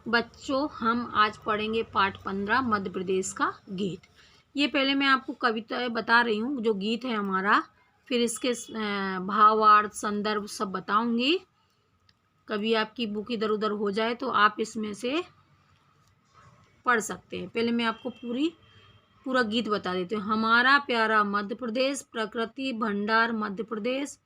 बच्चों, हम आज पढ़ेंगे पाठ 15 मध्य प्रदेश का गीत। ये पहले मैं आपको कविता बता रही हूँ, जो गीत है हमारा, फिर इसके भावार्थ संदर्भ सब बताऊंगी। कभी आपकी बुक इधर उधर हो जाए तो आप इसमें से पढ़ सकते हैं। पहले मैं आपको पूरा गीत बता देती हूँ। हमारा प्यारा मध्य प्रदेश, प्रकृति भंडार मध्य प्रदेश,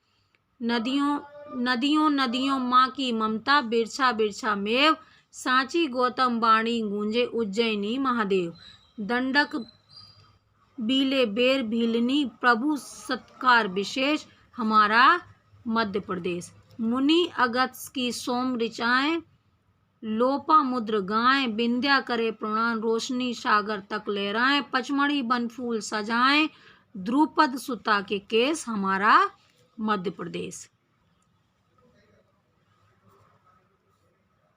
नदियों नदियों नदियों माँ की ममता, बिरछा बिरछा मेव, सांची गौतम वाणी गूंजे उज्जैनी महादेव, दंडक बीले बेर भीलनी प्रभु सत्कार विशेष हमारा मध्य प्रदेश, मुनि अगस्त की सोम ऋचाएं, लोपा मुद्र गाएं, विंध्या करे प्रणाम रोशनी सागर तक लहराएं, पचमढ़ी बन फूल सजाएं, द्रुपद सुता के केस हमारा मध्य प्रदेश,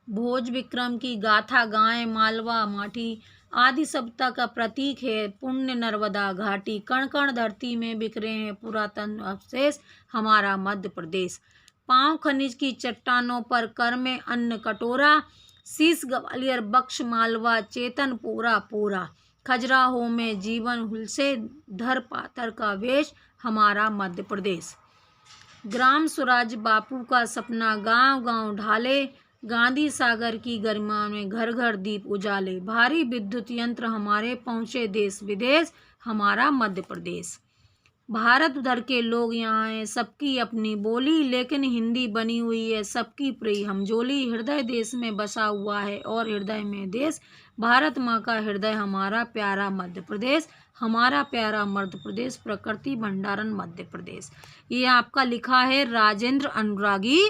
भोज विक्रम की गाथा गाएं, मालवा माटी आदि सभ्यता का प्रतीक है पुण्य नर्मदा घाटी, कण कण धरती में बिखरे हैं पुरातन अवशेष हमारा मध्य प्रदेश, पांव खनिज की चट्टानों पर कर में अन्न कटोरा, शीश ग्वालियर बक्श मालवा चेतन पूरा पूरा, खजुराहो में जीवन हुलसे धर पाथर का वेश हमारा मध्य प्रदेश, ग्राम स्वराज बापू का सपना गांव गांव ढाले, गांधी सागर की गरिमा में घर घर दीप उजाले, भारी विद्युत यंत्र हमारे पहुंचे देश विदेश हमारा मध्य प्रदेश, भारत भर के लोग यहाँ हैं सबकी अपनी बोली, लेकिन हिंदी बनी हुई है सबकी प्रिय हमजोली, हृदय देश में बसा हुआ है और हृदय में देश, भारत माँ का हृदय हमारा प्यारा मध्य प्रदेश, हमारा प्यारा मध्य प्रदेश, प्रकृति भंडारण मध्य प्रदेश। ये आपका लिखा है राजेंद्र अनुरागी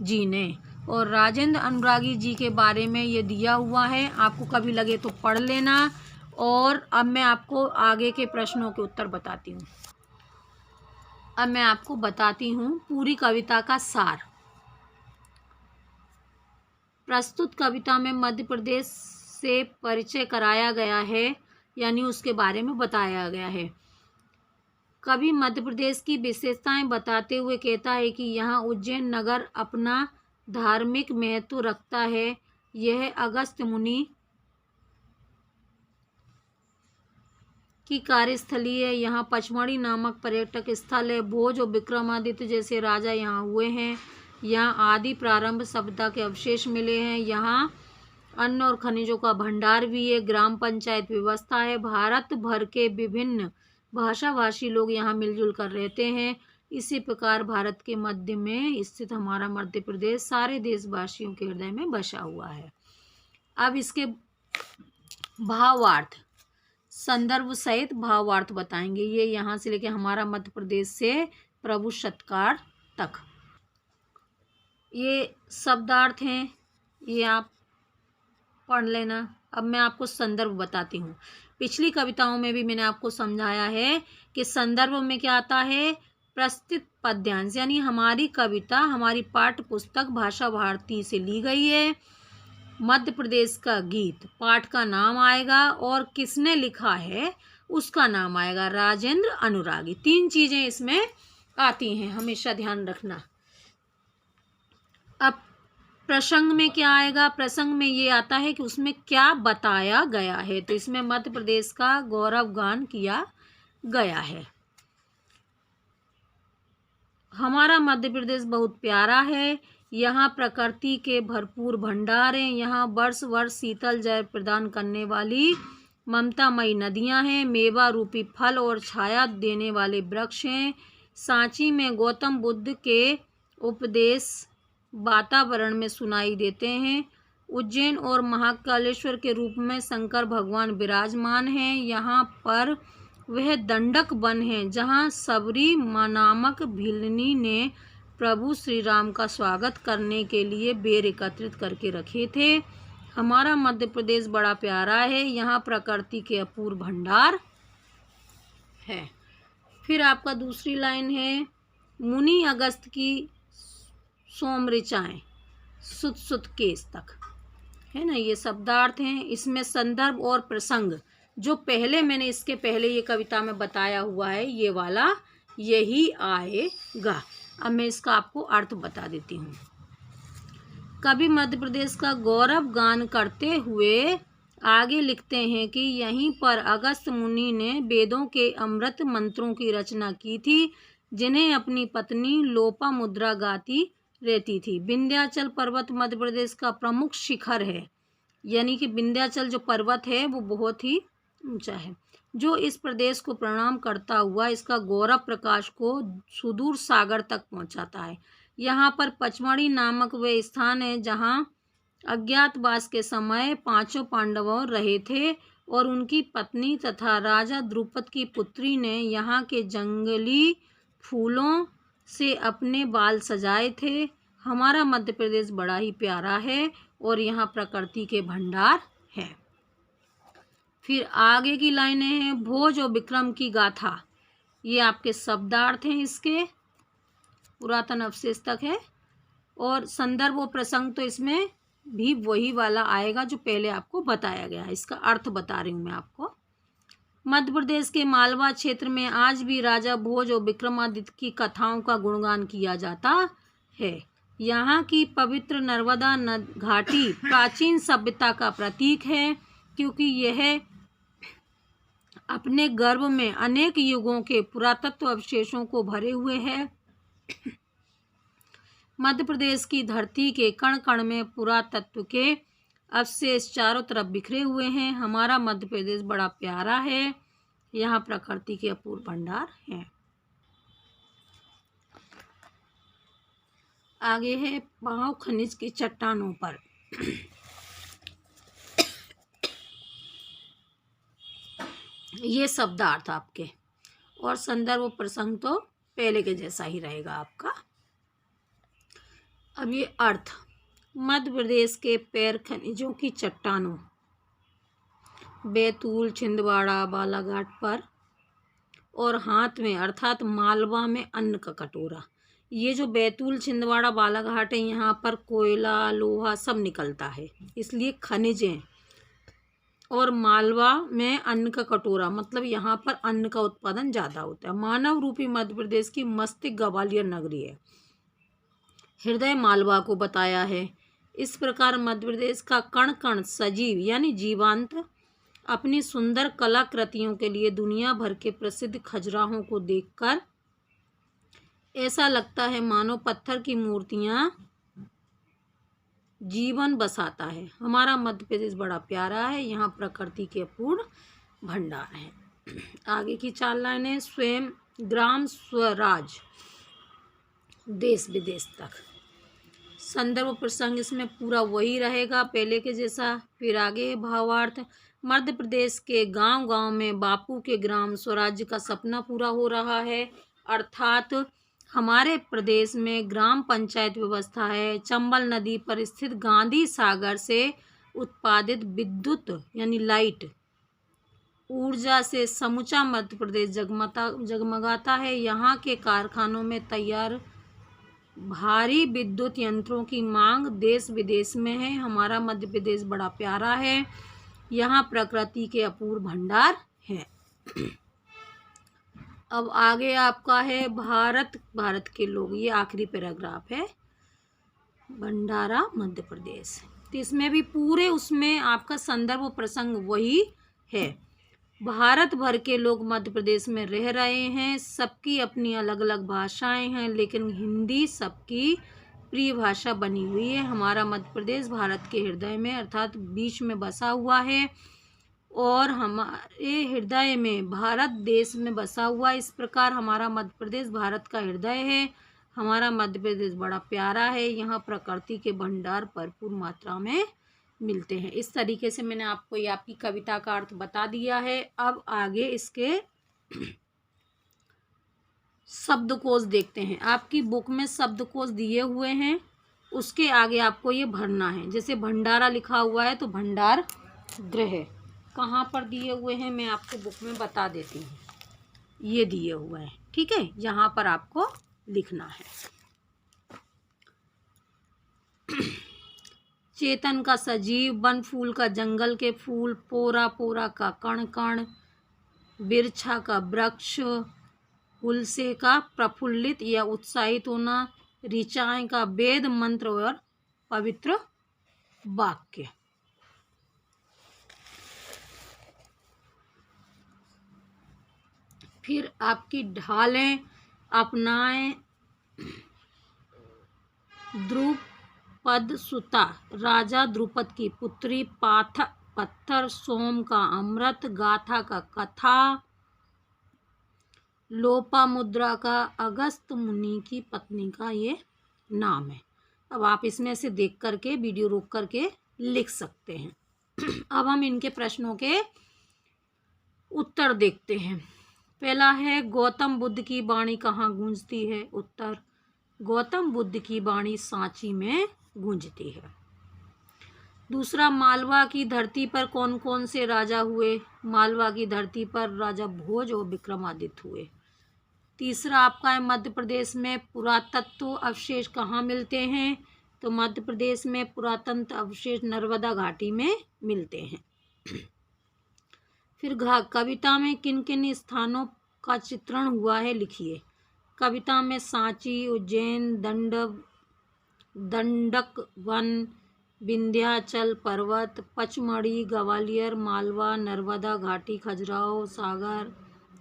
जी ने, और राजेंद्र अनुरागी जी के बारे में ये दिया हुआ है, आपको कभी लगे तो पढ़ लेना। और अब मैं आपको आगे के प्रश्नों के उत्तर बताती हूँ। अब मैं आपको बताती हूँ पूरी कविता का सार। प्रस्तुत कविता में मध्य प्रदेश से परिचय कराया गया है, यानी उसके बारे में बताया गया है। कवि मध्य प्रदेश की विशेषताएं बताते हुए कहता है कि यहाँ उज्जैन नगर अपना धार्मिक महत्व रखता है। यह अगस्त मुनि की कार्यस्थली है। यहाँ पचमढ़ी नामक पर्यटक स्थल है। भोज और विक्रमादित्य जैसे राजा यहाँ हुए हैं। यहाँ आदि प्रारंभ सभ्यता के अवशेष मिले हैं। यहाँ अन्न और खनिजों का भंडार भी है। ग्राम पंचायत व्यवस्था है। भारत भर के विभिन्न भाषाभाषी लोग यहाँ मिलजुल कर रहते हैं। इसी प्रकार भारत के मध्य में स्थित हमारा मध्य प्रदेश सारे देशवासियों के हृदय में बसा हुआ है। अब इसके भावार्थ संदर्भ सहित भावार्थ बताएंगे। ये यहाँ से लेके हमारा मध्य प्रदेश से प्रभु सत्कार तक ये शब्दार्थ हैं, ये आप पढ़ लेना। अब मैं आपको संदर्भ बताती हूँ। पिछली कविताओं में भी मैंने आपको समझाया है कि संदर्भ में क्या आता है, प्रस्तुत पद्यांश, यानी हमारी कविता हमारी पाठ्य पुस्तक भाषा भारती से ली गई है। मध्य प्रदेश का गीत, पाठ का नाम आएगा और किसने लिखा है उसका नाम आएगा, राजेंद्र अनुरागी। 3 चीज़ें इसमें आती हैं, हमेशा ध्यान रखना। अब प्रसंग में क्या आएगा, प्रसंग में ये आता है कि उसमें क्या बताया गया है। तो इसमें मध्य प्रदेश का गौरव गान किया गया है। हमारा मध्य प्रदेश बहुत प्यारा है। यहाँ प्रकृति के भरपूर भंडार हैं। यहाँ वर्ष वर्ष शीतल जल प्रदान करने वाली ममतामयी नदियाँ हैं। मेवा रूपी फल और छाया देने वाले वृक्ष हैं। सांची में गौतम बुद्ध के उपदेश वातावरण में सुनाई देते हैं। उज्जैन और महाकालेश्वर के रूप में शंकर भगवान विराजमान हैं। यहाँ पर वह दंडक वन है जहाँ सबरी नामक भिलनी ने प्रभु श्री राम का स्वागत करने के लिए बेर एकत्रित करके रखे थे। हमारा मध्य प्रदेश बड़ा प्यारा है। यहाँ प्रकृति के अपूर्व भंडार है। फिर आपका दूसरी लाइन है, मुनि अगस्त की सोम ऋचाएं सुत सुत केस तक, है ना, ये शब्दार्थ हैं। इसमें संदर्भ और प्रसंग जो पहले मैंने इसके पहले ये कविता में बताया हुआ है, ये वाला यही आएगा। अब मैं इसका आपको अर्थ बता देती हूँ। कवि मध्य प्रदेश का गौरव गान करते हुए आगे लिखते हैं कि यहीं पर अगस्त्य मुनि ने वेदों के अमृत मंत्रों की रचना की थी, जिन्हें अपनी पत्नी लोपामुद्रा गाती रहती थी। विंध्याचल पर्वत मध्य प्रदेश का प्रमुख शिखर है, यानी कि विंध्याचल जो पर्वत है वो बहुत ही ऊंचा है, जो इस प्रदेश को प्रणाम करता हुआ इसका गौरव प्रकाश को सुदूर सागर तक पहुंचाता है। यहाँ पर पचमढ़ी नामक वह स्थान है जहाँ अज्ञातवास के समय 5 पांडव रहे थे और उनकी पत्नी तथा राजा द्रुपद की पुत्री ने यहाँ के जंगली फूलों से अपने बाल सजाए थे। हमारा मध्य प्रदेश बड़ा ही प्यारा है और यहाँ प्रकृति के भंडार हैं। फिर आगे की लाइनें हैं, भोज और विक्रम की गाथा, ये आपके शब्दार्थ हैं इसके, पुरातन अवशेष तक है, और संदर्भ और प्रसंग तो इसमें भी वही वाला आएगा जो पहले आपको बताया गया है। इसका अर्थ बता रही हूँ मैं आपको। मध्य प्रदेश के मालवा क्षेत्र में आज भी राजा भोज और विक्रमादित्य की कथाओं का गुणगान किया जाता है। यहाँ की पवित्र नर्मदा घाटी प्राचीन सभ्यता का प्रतीक है, क्योंकि यह अपने गर्भ में अनेक युगों के पुरातत्व अवशेषों को भरे हुए है। मध्य प्रदेश की धरती के कण कण में पुरातत्व के अवशेष चारों तरफ बिखरे हुए हैं। हमारा मध्य प्रदेश बड़ा प्यारा है, यहाँ प्रकृति के अपूर्व भंडार हैं। आगे है पाव खनिज की चट्टानों पर। ये शब्दार्थ आपके, और संदर्भ प्रसंग तो पहले के जैसा ही रहेगा आपका। अब ये अर्थ, मध्य प्रदेश के पैर खनिजों की चट्टानों बैतूल, छिंदवाड़ा, बालाघाट पर, और हाथ में अर्थात मालवा में अन्न का कटोरा। ये जो बैतूल, छिंदवाड़ा, बालाघाट है, यहाँ पर कोयला, लोहा सब निकलता है, इसलिए खनिजें। और मालवा में अन्न का कटोरा मतलब यहाँ पर अन्न का उत्पादन ज़्यादा होता है। मानव रूपी मध्य प्रदेश की मस्तिष्क ग्वालियर नगरी है, हृदय मालवा को बताया है। इस प्रकार मध्य प्रदेश का कण कण सजीव यानी जीवांत अपनी सुंदर कलाकृतियों के लिए दुनिया भर के प्रसिद्ध खजुराहों को देखकर ऐसा लगता है मानो पत्थर की मूर्तियां जीवन बसाता है। हमारा मध्य प्रदेश बड़ा प्यारा है, यहाँ प्रकृति के अपूर्ण भंडार है। आगे की 4 लाइनें, स्वयं ग्राम स्वराज देश विदेश तक। संदर्भ प्रसंग इसमें पूरा वही रहेगा पहले के जैसा। फिर आगे भावार्थ, मध्य प्रदेश के गांव गांव में बापू के ग्राम स्वराज्य का सपना पूरा हो रहा है, अर्थात हमारे प्रदेश में ग्राम पंचायत व्यवस्था है। चंबल नदी पर स्थित गांधी सागर से उत्पादित विद्युत यानी लाइट ऊर्जा से समूचा मध्य प्रदेश जगमगाता है। यहाँ के कारखानों में तैयार भारी विद्युत यंत्रों की मांग देश विदेश में है। हमारा मध्य प्रदेश बड़ा प्यारा है, यहाँ प्रकृति के अपूर्व भंडार हैं। अब आगे आपका है भारत के लोग, ये आखिरी पैराग्राफ है, भंडारा मध्य प्रदेश। तो इसमें भी पूरे उसमें आपका संदर्भ प्रसंग वही है। भारत भर के लोग मध्य प्रदेश में रह रहे हैं, सबकी अपनी अलग अलग भाषाएं हैं, लेकिन हिंदी सबकी प्रिय भाषा बनी हुई है। हमारा मध्य प्रदेश भारत के हृदय में अर्थात बीच में बसा हुआ है, और हमारे हृदय में भारत देश में बसा हुआ। इस प्रकार हमारा मध्य प्रदेश भारत का हृदय है। हमारा मध्य प्रदेश बड़ा प्यारा है, यहाँ प्रकृति के भंडार भरपूर मात्रा में मिलते हैं। इस तरीके से मैंने आपको ये आपकी कविता का अर्थ बता दिया है। अब आगे इसके शब्दकोश देखते हैं। आपकी बुक में शब्दकोश दिए हुए हैं, उसके आगे आपको ये भरना है। जैसे भंडारा लिखा हुआ है तो भंडार गृह कहाँ पर दिए हुए हैं मैं आपको बुक में बता देती हूँ। ये दिए हुए हैं, ठीक है, यहाँ पर आपको लिखना है। चेतन का सजीव, वन फूल का जंगल के फूल, पोरा पोरा का कण कण, बिरछा का वृक्ष, हुलसे का प्रफुल्लित या उत्साहित होना, ऋचाएँ का वेद मंत्र और पवित्र वाक्य। फिर आपकी ढालें अपनाएं। द्रुपद सुता, राजा द्रुपद की पुत्री, पत्थर सोम का अमृत, गाथा का कथा, लोपामुद्रा का अगस्त मुनि की पत्नी का ये नाम है। अब आप इसमें से देख करके वीडियो रोक करके लिख सकते हैं। अब हम इनके प्रश्नों के उत्तर देखते हैं। पहला है गौतम बुद्ध की वाणी कहाँ गूंजती है? उत्तर, गौतम बुद्ध की वाणी सांची में गूंजती है। दूसरा, मालवा की धरती पर कौन कौन से राजा हुए? मालवा की धरती पर राजा भोज और विक्रमादित्य हुए। तीसरा आपका है मध्य प्रदेश में पुरातत्व अवशेष कहाँ मिलते हैं? तो मध्य प्रदेश में पुरातन अवशेष नर्मदा घाटी में मिलते हैं। फिर कविता में किन किन स्थानों का चित्रण हुआ है? लिखिए। कविता में सांची, उज्जैन, दंडक वन, विंध्याचल पर्वत, पचमढ़ी, ग्वालियर, मालवा, नर्मदा घाटी, खजुराहो सागर,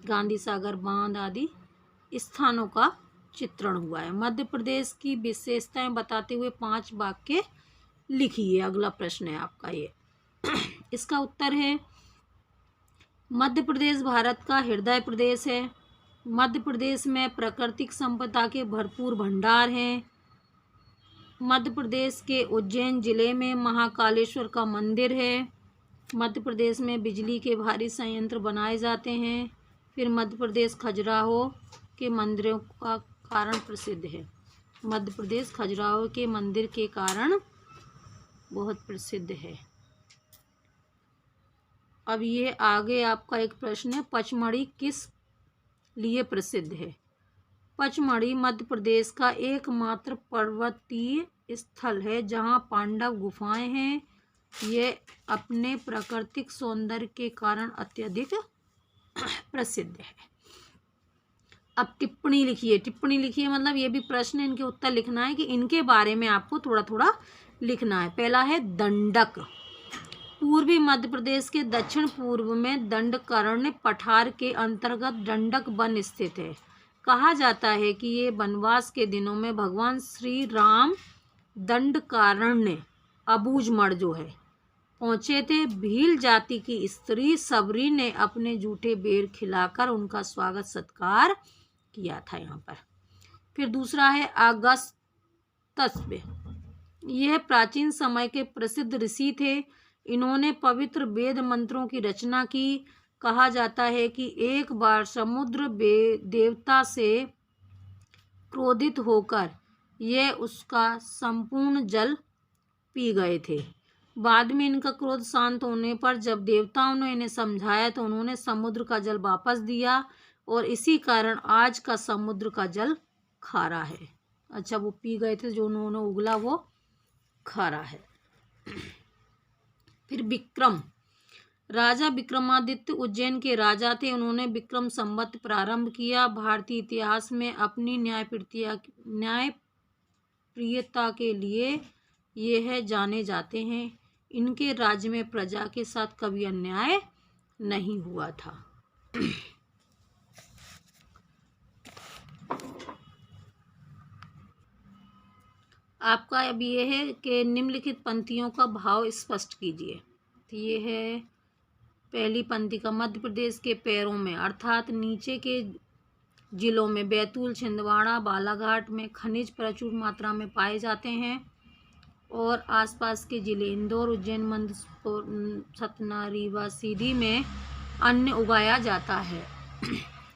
गांधी सागर बांध आदि स्थानों का चित्रण हुआ है। मध्य प्रदेश की विशेषताएं बताते हुए 5 वाक्य लिखिए। अगला प्रश्न है आपका ये। इसका उत्तर है मध्य प्रदेश भारत का हृदय प्रदेश है। मध्य प्रदेश में प्राकृतिक संपदा के भरपूर भंडार हैं। मध्य प्रदेश के उज्जैन जिले में महाकालेश्वर का मंदिर है। मध्य प्रदेश में बिजली के भारी संयंत्र बनाए जाते हैं। फिर मध्य प्रदेश खजुराहो के मंदिरों का कारण प्रसिद्ध है। मध्य प्रदेश खजुराहो के मंदिर के कारण बहुत प्रसिद्ध है। अब ये आगे आपका एक प्रश्न है, पचमढ़ी किस लिए प्रसिद्ध है? पचमढ़ी मध्य प्रदेश का एकमात्र पर्वतीय स्थल है जहां पांडव गुफाएं हैं। ये अपने प्राकृतिक सौंदर्य के कारण अत्यधिक प्रसिद्ध है। अब टिप्पणी लिखिए। टिप्पणी लिखिए मतलब ये भी प्रश्न, इनके उत्तर लिखना है कि इनके बारे में आपको थोड़ा थोड़ा लिखना है। पहला है दंडक। पूर्वी मध्य प्रदेश के दक्षिण पूर्व में दंडकारण्य पठार के अंतर्गत दंडक वन स्थित है। कहा जाता है कि ये वनवास के दिनों में भगवान श्री राम दंडकारण्य अबूझमठ जो है पहुँचे थे। भील जाति की स्त्री सबरी ने अपने जूठे बेर खिलाकर उनका स्वागत सत्कार किया था यहाँ पर। फिर दूसरा है अगस्त्य। यह प्राचीन समय के प्रसिद्ध ऋषि थे। इन्होंने पवित्र वेद मंत्रों की रचना की। कहा जाता है कि एक बार समुद्र देवता से क्रोधित होकर यह उसका संपूर्ण जल पी गए थे। बाद में इनका क्रोध शांत होने पर जब देवताओं ने इन्हें समझाया तो उन्होंने समुद्र का जल वापस दिया और इसी कारण आज का समुद्र का जल खारा है। अच्छा, वो पी गए थे, जो उन्होंने उगला वो खारा है। फिर विक्रम। राजा विक्रमादित्य उज्जैन के राजा थे। उन्होंने विक्रम संवत प्रारंभ किया। भारतीय इतिहास में अपनी न्यायप्रियता के लिए यह जाने जाते हैं। इनके राज्य में प्रजा के साथ कभी अन्याय नहीं हुआ था। आपका अब ये है कि निम्नलिखित पंक्तियों का भाव स्पष्ट कीजिए। तो ये है पहली पंक्ति का, मध्य प्रदेश के पैरों में अर्थात नीचे के जिलों में बैतूल, छिंदवाड़ा, बालाघाट में खनिज प्रचुर मात्रा में पाए जाते हैं और आसपास के जिले इंदौर, उज्जैन, मंदसौर, सतना, रीवा, सीधी में अन्न उगाया जाता है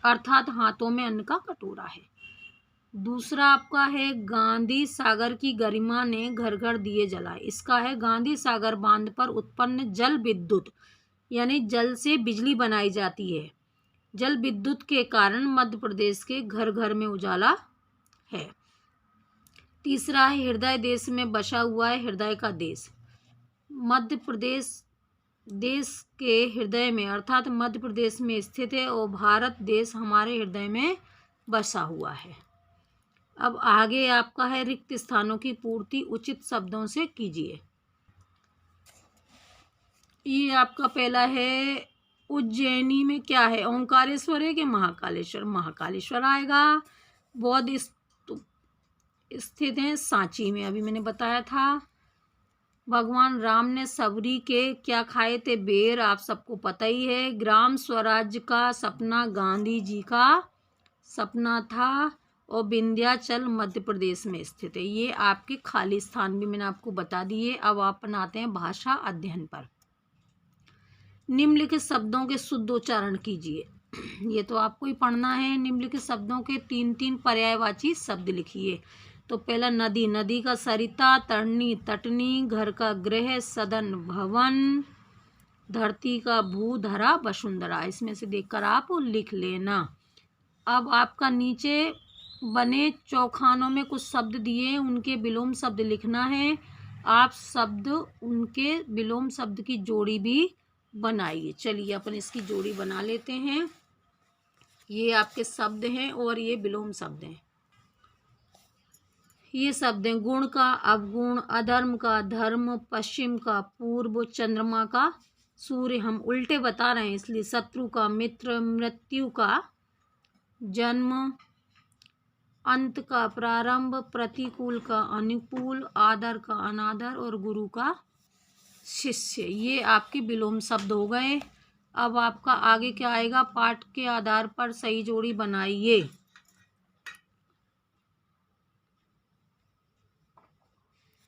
अर्थात हाथों में अन्न का कटोरा है। दूसरा आपका है गांधी सागर की गरिमा ने घर घर दिए जलाए। इसका है गांधी सागर बांध पर उत्पन्न जल विद्युत, यानी जल से बिजली बनाई जाती है। जल विद्युत के कारण मध्य प्रदेश के घर घर में उजाला है। तीसरा है हृदय देश में बसा हुआ है, हृदय का देश। मध्य प्रदेश देश के हृदय में अर्थात मध्य प्रदेश में स्थित है और भारत देश हमारे हृदय में बसा हुआ है। अब आगे आपका है रिक्त स्थानों की पूर्ति उचित शब्दों से कीजिए। ये आपका पहला है, उज्जैनी में क्या है, ओंकारेश्वर है कि महाकालेश्वर, महाकालेश्वर आएगा। बौद्ध स्थित है सांची में, अभी मैंने बताया था। भगवान राम ने सबरी के क्या खाए थे, बेर, आप सबको पता ही है। ग्राम स्वराज्य का सपना गांधी जी का सपना था और विंध्याचल मध्य प्रदेश में स्थित है। ये आपके खाली स्थान भी मैंने आपको बता दिए। अब अपन आते हैं भाषा अध्ययन पर। निम्नलिखित शब्दों के शुद्ध उच्चारण कीजिए। ये तो आपको ही पढ़ना है। निम्नलिखित शब्दों के 3-3 पर्यायवाची शब्द लिखिए। तो पहला नदी, नदी का सरिता, तरनी तटनी, घर का गृह, सदन भवन, धरती का भू, धरा वसुंधरा। इसमें से देखकर आप लिख लेना। अब आपका नीचे बने चौखानों में कुछ शब्द दिए, उनके विलोम शब्द लिखना है। आप शब्द उनके विलोम शब्द की जोड़ी भी बनाइए। चलिए अपन इसकी जोड़ी बना लेते हैं। ये आपके शब्द हैं और ये विलोम शब्द हैं। ये शब्द हैं गुण का अवगुण, अधर्म का धर्म, पश्चिम का पूर्व, चंद्रमा का सूर्य। हम उल्टे बता रहे हैं इसलिए। शत्रु का मित्र, मृत्यु का जन्म, अंत का प्रारंभ, प्रतिकूल का अनुकूल, आदर का अनादर और गुरु का शिष्य। ये आपके विलोम शब्द हो गए। अब आपका आगे क्या आएगा, पाठ के आधार पर सही जोड़ी बनाइए।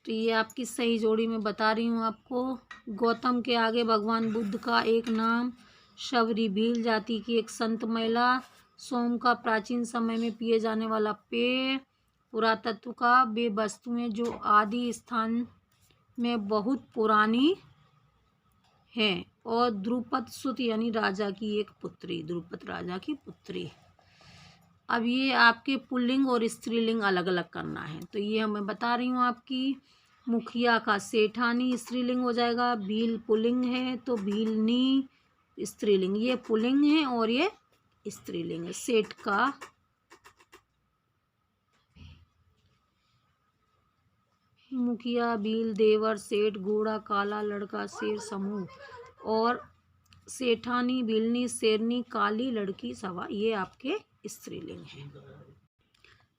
तो ये आपकी सही जोड़ी में बता रही हूँ आपको। गौतम के आगे भगवान बुद्ध का एक नाम, शबरी भील जाति की एक संत महिला, सोम का प्राचीन समय में पिए जाने वाला पेय, पुरातत्व का वे वस्तुएं जो आदि स्थान में बहुत पुरानी हैं, और द्रुपद सुत यानी राजा की एक पुत्री, द्रुपद राजा की पुत्री। अब ये आपके पुल्लिंग और स्त्रीलिंग अलग अलग करना है। तो ये मैं बता रही हूँ आपकी। मुखिया का सेठानी स्त्रीलिंग हो जाएगा, भील पुल्लिंग है तो भीलनी स्त्रीलिंग। ये पुल्लिंग है और ये स्त्रीलिंग है। सेठ का मुखिया, भील देवर, सेठ घोड़ा, काला लड़का, शेर समूह, और सेठानी भीलनी शेरनी, काली लड़की सवा। ये आपके स्त्रीलिंग हैं।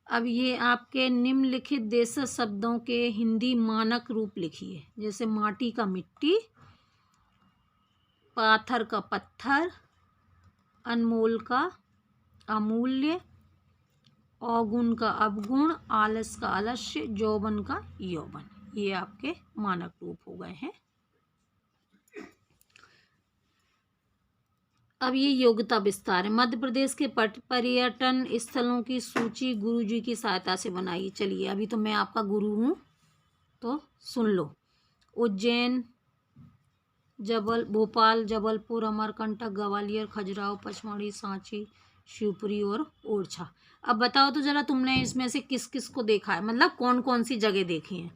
अब ये आपके निम्नलिखित देशज शब्दों के हिंदी मानक रूप लिखिए। जैसे माटी का मिट्टी, पाथर का पत्थर, अनमोल का अमूल्य, अवगुण का अवगुण, आलस का आलस्य, यौवन का यौवन। ये आपके मानक रूप हो गए हैं। अब ये योग्यता विस्तार है। मध्य प्रदेश के पर्यटन स्थलों की सूची गुरु जी की सहायता से बनाई। चलिए, अभी तो मैं आपका गुरु हूँ तो सुन लो। उज्जैन, भोपाल, जबलपुर, अमरकंटक, ग्वालियर, खजुराहो, पचमढ़ी, सांची, शिवपुरी और ओरछा। अब बताओ तो जरा, तुमने इसमें से किस किस को देखा है, मतलब कौन कौन सी जगह देखी है।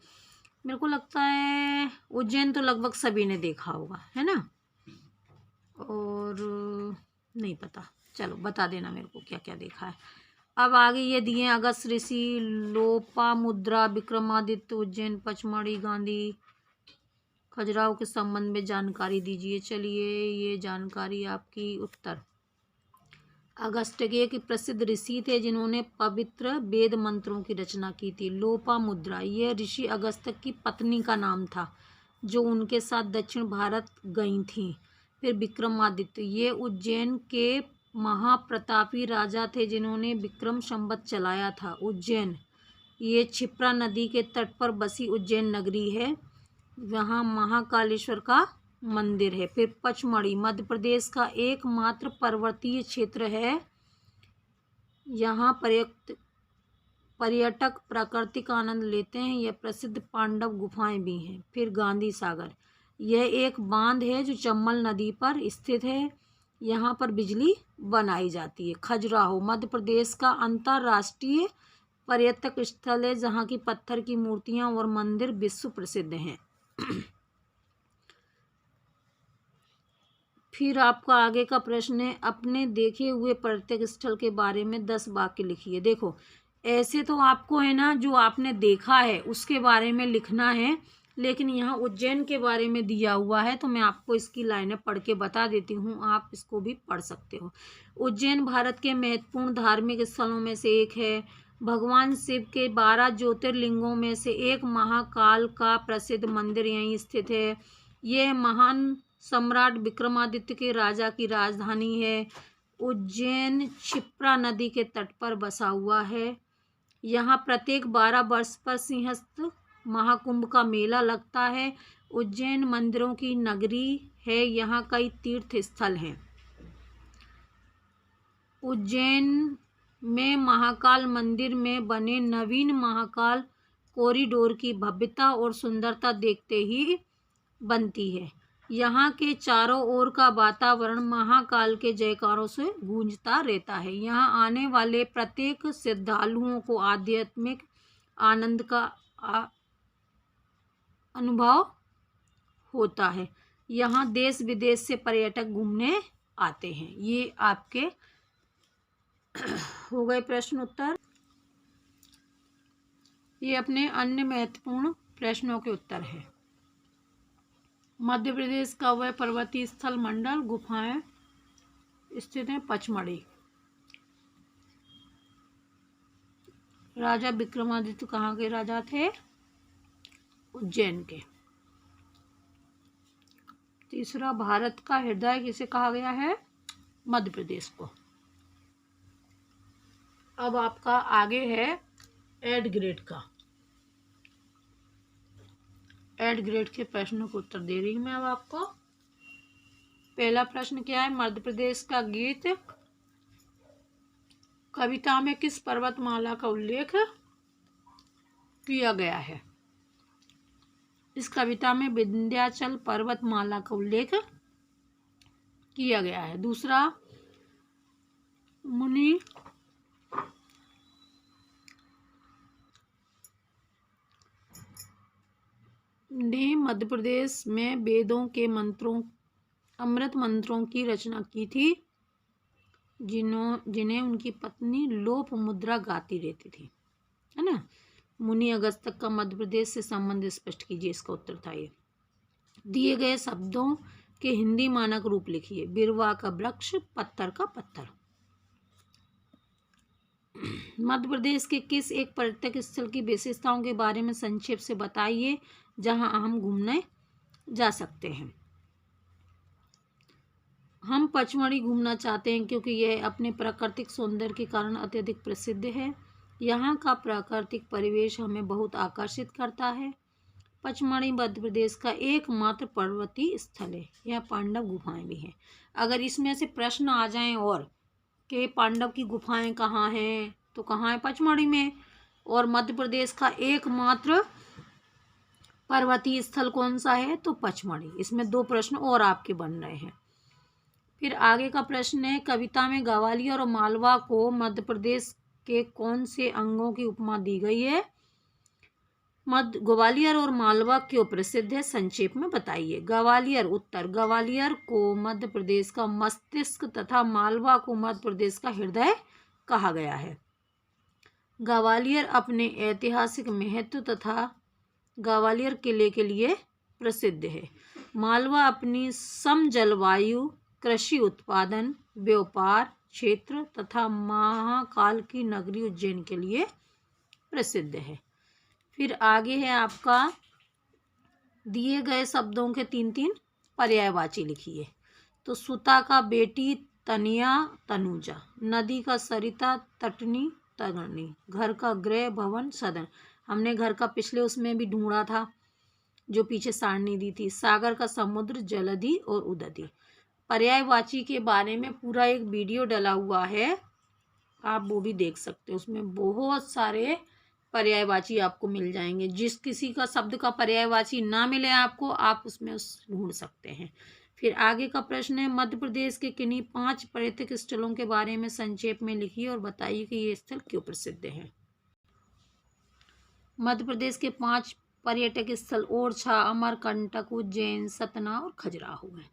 मेरे को लगता है उज्जैन तो लगभग सभी ने देखा होगा, है ना। और नहीं पता, चलो बता देना मेरे को क्या क्या देखा है। अब आगे ये दिए अगस्त ऋषि, लोपामुद्रा, विक्रमादित्य, उज्जैन, पचमढ़ी, गांधी, खजुराहो के संबंध में जानकारी दीजिए। चलिए, ये जानकारी आपकी उत्तर। अगस्त्य के प्रसिद्ध ऋषि थे जिन्होंने पवित्र वेद मंत्रों की रचना की थी। लोपामुद्रा ये ऋषि अगस्त्य की पत्नी का नाम था जो उनके साथ दक्षिण भारत गई थीं। फिर विक्रमादित्य ये उज्जैन के महाप्रतापी राजा थे जिन्होंने विक्रम संवत चलाया था। उज्जैन ये क्षिप्रा नदी के तट पर बसी उज्जैन नगरी है, वहाँ महाकालेश्वर का मंदिर है। फिर पचमढ़ी मध्य प्रदेश का एकमात्र पर्वतीय क्षेत्र है, यहाँ पर्यटक प्राकृतिक आनंद लेते हैं। यह प्रसिद्ध पांडव गुफाएं भी हैं। फिर गांधी सागर यह एक बांध है जो चंबल नदी पर स्थित है, यहाँ पर बिजली बनाई जाती है। खजुराहो मध्य प्रदेश का अंतर्राष्ट्रीय पर्यटक स्थल है जहाँ की पत्थर की मूर्तियाँ और मंदिर विश्व प्रसिद्ध हैं। फिर आपका आगे का प्रश्न है, अपने देखे हुए पर्यटक स्थल के बारे में 10 वाक्य लिखिए। देखो, ऐसे तो आपको है ना जो आपने देखा है उसके बारे में लिखना है, लेकिन यहाँ उज्जैन के बारे में दिया हुआ है तो मैं आपको इसकी लाइनें पढ़ के बता देती हूँ, आप इसको भी पढ़ सकते हो। उज्जैन भारत के महत्वपूर्ण धार्मिक स्थलों में से एक है। भगवान शिव के 12 ज्योतिर्लिंगों में से एक महाकाल का प्रसिद्ध मंदिर यहीं स्थित है। यह महान सम्राट विक्रमादित्य के राजा की राजधानी है। उज्जैन क्षिप्रा नदी के तट पर बसा हुआ है। यहाँ प्रत्येक 12 वर्ष पर सिंहस्थ महाकुंभ का मेला लगता है। उज्जैन मंदिरों की नगरी है, यहाँ कई तीर्थ स्थल हैं। उज्जैन में महाकाल मंदिर में बने नवीन महाकाल कॉरिडोर की भव्यता और सुंदरता देखते ही बनती है। यहाँ के चारों ओर का वातावरण महाकाल के जयकारों से गूंजता रहता है। यहाँ आने वाले प्रत्येक श्रद्धालुओं को आध्यात्मिक आनंद का अनुभव होता है। यहाँ देश विदेश से पर्यटक घूमने आते हैं। ये आपके हो गए प्रश्न उत्तर। ये अपने अन्य महत्वपूर्ण प्रश्नों के उत्तर है। मध्य प्रदेश का वह पर्वतीय स्थल मंडल गुफाएं स्थित हैं पचमढ़ी। राजा विक्रमादित्य कहाँ के राजा थे? उज्जैन के। तीसरा, भारत का हृदय किसे कहा गया है? मध्य प्रदेश को। अब आपका आगे है एड ग्रेड का। एड ग्रेड के प्रश्नों को उत्तर दे रही हूँ मैं अब आपको। पहला प्रश्न क्या है? मध्य प्रदेश का गीत कविता में किस पर्वतमाला का उल्लेख किया गया है? इस कविता में विंध्याचल पर्वतमाला का उल्लेख किया गया है। दूसरा, मुनि ने मध्य प्रदेश में वेदों के मंत्रों, अमृत मंत्रों की रचना की थी, जिन्हें उनकी पत्नी लोप मुद्रा गाती रहती थी, है ना। मुनि अगस्त्य का मध्य प्रदेश से संबंध स्पष्ट कीजिए, इसका उत्तर था ये। दिए गए शब्दों के हिंदी मानक रूप लिखिए। बिरवा का वृक्ष, पत्थर का पत्थर। मध्य प्रदेश के किस एक पर्यटक स्थल की विशेषताओं के बारे में संक्षेप से बताइए जहां हम घूमने जा सकते हैं। हम पचमढ़ी घूमना चाहते हैं क्योंकि यह अपने प्राकृतिक सौंदर्य के कारण अत्यधिक प्रसिद्ध है। यहाँ का प्राकृतिक परिवेश हमें बहुत आकर्षित करता है। पचमढ़ी मध्य प्रदेश का एकमात्र पर्वतीय स्थल है। यह पांडव गुफाएं भी हैं। अगर इसमें से प्रश्न आ जाएं और कि पांडव की गुफाएं कहाँ हैं, तो कहाँ है? पचमढ़ी में। और मध्य प्रदेश का एकमात्र पर्वतीय स्थल कौन सा है? तो पचमढ़ी। इसमें 2 प्रश्न और आपके बन रहे हैं। फिर आगे का प्रश्न है, कविता में ग्वालियर और मालवा को मध्य प्रदेश के कौन से अंगों की उपमा दी गई है? ग्वालियर और मालवा क्यों प्रसिद्ध है? संक्षेप में बताइए। ग्वालियर, उत्तर, ग्वालियर को मध्य प्रदेश का मस्तिष्क तथा मालवा को मध्य प्रदेश का हृदय कहा गया है। ग्वालियर अपने ऐतिहासिक महत्व तथा ग्वालियर किले के लिए प्रसिद्ध है। मालवा अपनी सम जलवायु, कृषि उत्पादन, व्यापार क्षेत्र तथा महाकाल की नगरी उज्जैन के लिए प्रसिद्ध है। फिर आगे है आपका, दिए गए शब्दों के 3-3 पर्यायवाची लिखिए। तो सुता का बेटी तनिया तनुजा, नदी का सरिता तटनी तगनी, घर का गृह भवन सदन। हमने घर का पिछले उसमें भी ढूंढा था जो पीछे सारणी दी थी। सागर का समुद्र जलधि और उदधि। पर्यायवाची के बारे में पूरा एक वीडियो डला हुआ है, आप वो भी देख सकते हो। उसमें बहुत सारे पर्यायवाची आपको मिल जाएंगे। जिस किसी का शब्द का पर्यायवाची ना मिले आपको, आप उसमें ढूंढ सकते हैं। फिर आगे का प्रश्न है, मध्य प्रदेश के किन्हीं 5 पर्यटक स्थलों के बारे में संक्षेप में लिखिए और बताइए कि ये स्थल क्यों प्रसिद्ध हैं। मध्य प्रदेश के 5 पर्यटक स्थल ओरछा, अमरकंटक, उज्जैन, सतना और खजुराहो हैं।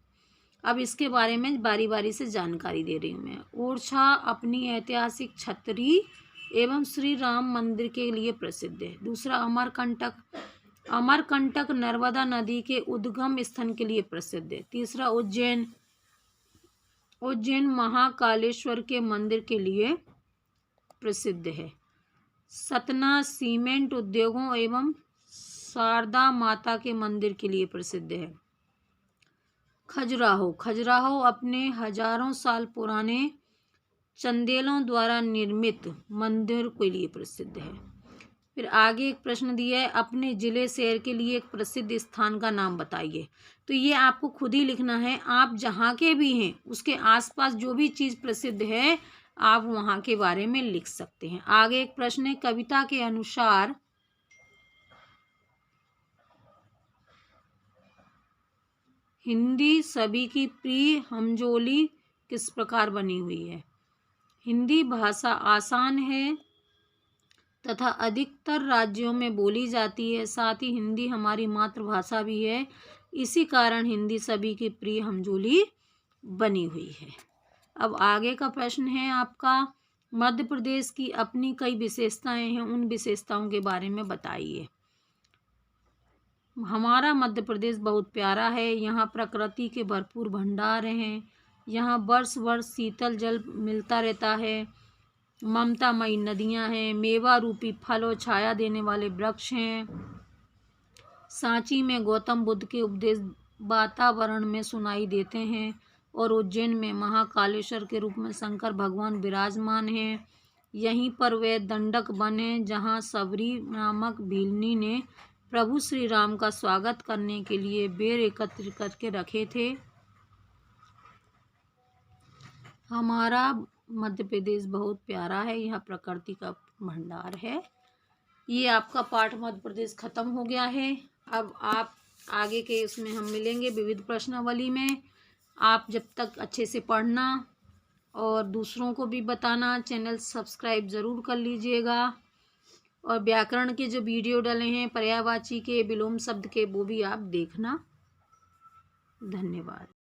अब इसके बारे में बारी बारी से जानकारी दे रही हूँ मैं। ओरछा अपनी ऐतिहासिक छतरी एवं श्री राम मंदिर के लिए प्रसिद्ध है। दूसरा, अमरकंटक, अमरकंटक नर्मदा नदी के उद्गम स्थान के लिए प्रसिद्ध है। तीसरा, उज्जैन, उज्जैन महाकालेश्वर के मंदिर के लिए प्रसिद्ध है। सतना सीमेंट उद्योगों एवं शारदा माता के मंदिर के लिए प्रसिद्ध है। खजुराहो, खजुराहो अपने हजारों साल पुराने चंदेलों द्वारा निर्मित मंदिर के लिए प्रसिद्ध है। फिर आगे एक प्रश्न दिया है, अपने जिले शहर के लिए एक प्रसिद्ध स्थान का नाम बताइए। तो ये आपको खुद ही लिखना है। आप जहाँ के भी हैं उसके आसपास जो भी चीज़ प्रसिद्ध है आप वहाँ के बारे में लिख सकते हैं। आगे एक प्रश्न है, कविता के अनुसार हिंदी सभी की प्रिय हमजोली किस प्रकार बनी हुई है। हिंदी भाषा आसान है तथा अधिकतर राज्यों में बोली जाती है। साथ ही हिंदी हमारी मातृभाषा भी है। इसी कारण हिंदी सभी की प्रिय हमजोली बनी हुई है। अब आगे का प्रश्न है आपका, मध्य प्रदेश की अपनी कई विशेषताएं हैं, उन विशेषताओं के बारे में बताइए। हमारा मध्य प्रदेश बहुत प्यारा है। यहाँ प्रकृति के भरपूर भंडार हैं। यहाँ वर्ष वर्ष शीतल जल मिलता रहता है। ममतामयी नदियाँ हैं। मेवा रूपी फल और छाया देने वाले वृक्ष हैं। सांची में गौतम बुद्ध के उपदेश वातावरण में सुनाई देते हैं। और उज्जैन में महाकालेश्वर के रूप में शंकर भगवान विराजमान हैं। यहीं पर वे दंडक वन है जहाँ सबरी नामक भीलनी ने प्रभु श्री राम का स्वागत करने के लिए बेर एकत्र करके रखे थे। हमारा मध्य प्रदेश बहुत प्यारा है। यहाँ प्रकृति का भंडार है। ये आपका पाठ मध्य प्रदेश खत्म हो गया है। अब आप आगे के इसमें हम मिलेंगे विविध प्रश्नावली में। आप जब तक अच्छे से पढ़ना और दूसरों को भी बताना। चैनल सब्सक्राइब ज़रूर कर लीजिएगा। और व्याकरण के जो वीडियो डले हैं पर्यायवाची के, विलोम शब्द के, वो भी आप देखना। धन्यवाद।